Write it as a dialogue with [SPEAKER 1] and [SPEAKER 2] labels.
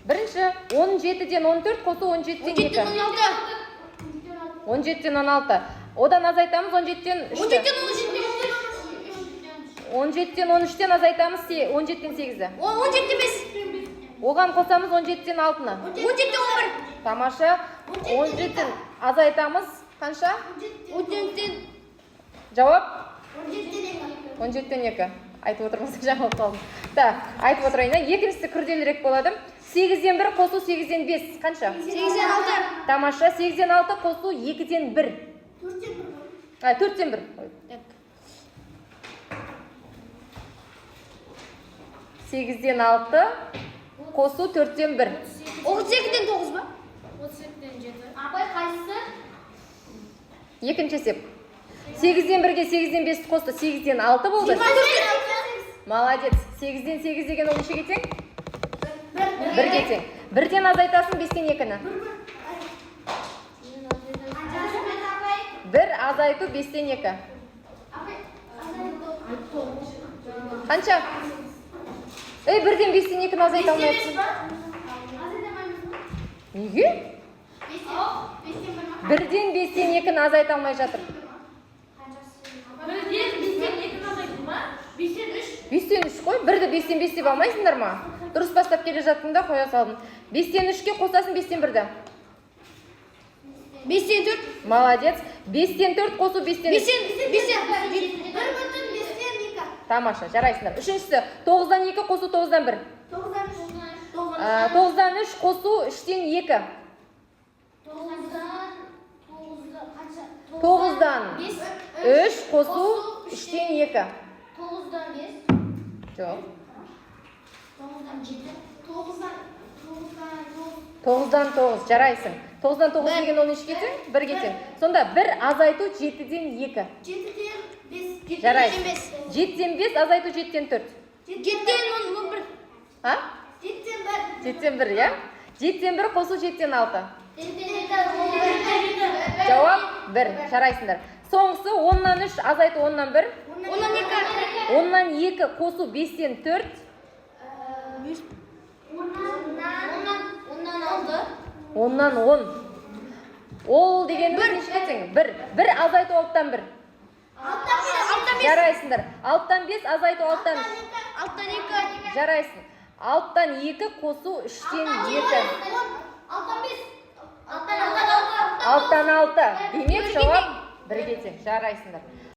[SPEAKER 1] Бірінші 17-ден 14 қосу 17-ден 2. 17-ден 16. Одан азайтамыз 17-ден 3. 17-ден 13-тен азайтамыз 17-ден 8.
[SPEAKER 2] 17-ден 5.
[SPEAKER 1] Оған қосамыз 17-ден 6-ны.
[SPEAKER 2] 17-ден 11.
[SPEAKER 1] Тамаша. 17-ден азайтамыз қанша?
[SPEAKER 2] 17-ден.
[SPEAKER 1] Жауап?
[SPEAKER 2] 17-ден
[SPEAKER 1] 17-ден 2. Айтып отырмыз, жауап қалдым. Так, айтып отырайын. Екіншісі күрделірек болады. 8-ден 1 қосу 8-ден 5. Қанша?
[SPEAKER 2] 8-ден 6.
[SPEAKER 1] Тамаша. 8-ден 6 қосу 2-ден 1. 4-ден 1. 8-ден 6 қосу 4-ден 1.
[SPEAKER 2] 32-ден 9 ба? 32-ден 7. Апай қайсысы?
[SPEAKER 1] Екінші есеп. 8-ден 1-ге 8-ден 5 қосты 8-ден 6 болды.
[SPEAKER 2] 24-ден 6.
[SPEAKER 1] Молодец. 8-ден 8 деген ол нешеге тең? 1-ге тең. 1-ден азайтасын 5-ден 2-ні. 1 азайту 5-ден 2. Қанша? 1-ден 5-ден 2-ні азайта алмайсың. Неге? 1-ден 5-ден 2-ні азайта алмай жатыр. 5-ден 3 қой. 1-ді 5-ден 5 деп алмайсыңдар ма? Дұрыс бастап келе жаттыңда қоя салдым. 5-ден 3-ке қосасын 5-ден 1-ді.
[SPEAKER 2] 5-ден 4.
[SPEAKER 1] Молодец. 5-ден 4 қосу 5-ден 3.
[SPEAKER 2] 5-ден 2.
[SPEAKER 1] Тамаша, жарайсыңдар. Үшіншісі 9-дан 2 қосу 9-дан 1. 9-дан 3 қосу 3-ден 2. 9-дан 3 қосу 3-ден 2.
[SPEAKER 2] 9-дан 5.
[SPEAKER 1] Жоқ.
[SPEAKER 2] 9-дан 7.
[SPEAKER 1] 9-дан 9, жарайсың. 9-дан 9 деген ол нешеге тең? 1-ге тең. Сонда 1 азайту 7-ден 2.
[SPEAKER 2] 7-ден 5.
[SPEAKER 1] Жарайсың. 7-ден 5 азайту 7-ден 4.
[SPEAKER 2] 7-ден 11.
[SPEAKER 1] А?
[SPEAKER 2] 7-ден 1.
[SPEAKER 1] 7-ден 1, я? 7-ден 1 қосу 7-ден 6.
[SPEAKER 2] 7-ден 2.
[SPEAKER 1] Жауап 1, жарайсыңдар. Соңғысы 10-нан 3 азайту 10-нан 1.
[SPEAKER 2] 10-нан 2.
[SPEAKER 1] 10-нан 2 қосу 5-ден 4. 10-нан 10. Ол дегеніміз нешеге тең? 1. 1 азайту 6-тан 1.
[SPEAKER 2] 6-тан 5.
[SPEAKER 1] Жарайсыңдар. 6-тан 5 азайту 6-тан
[SPEAKER 2] 6-тан 2.
[SPEAKER 1] жарайсың. 6-тан 2 қосу 3-ден 2.
[SPEAKER 2] 6-тан 5.
[SPEAKER 1] 6-тан 6. Демек жауап 1-ге тең. Жарайсыңдар.